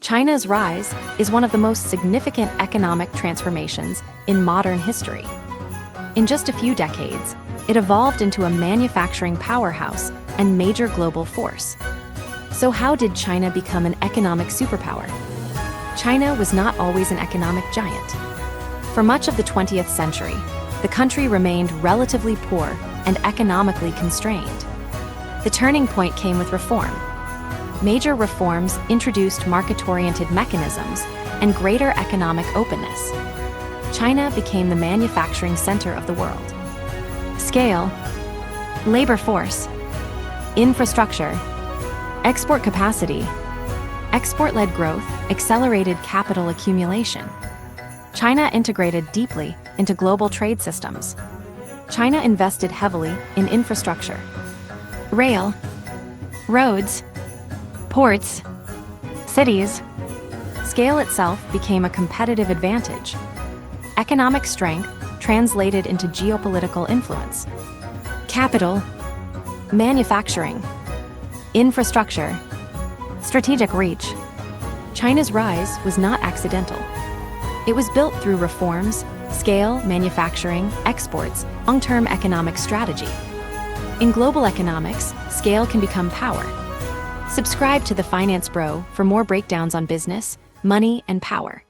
China's rise is one of the most significant economic transformations in modern history. In just a few decades, it evolved into a manufacturing powerhouse and major global force. So how did China become an economic superpower? China was not always an economic giant. For much of the 20th century, the country remained relatively poor and economically constrained. The turning point came with reform. Major reforms introduced market-oriented mechanisms and greater economic openness. China became the manufacturing center of the world. Scale, labor force, infrastructure, export capacity. Export-led growth accelerated capital accumulation. China integrated deeply into global trade systems. China invested heavily in infrastructure. Rail, roads, ports, cities. Scale itself became a competitive advantage. Economic strength translated into geopolitical influence. Capital, manufacturing, infrastructure, strategic reach. China's rise was not accidental. It was built through reforms, scale, manufacturing, exports, long-term economic strategy. In global economics, scale can become power. Subscribe to the Finance Bro for more breakdowns on business, money, and power.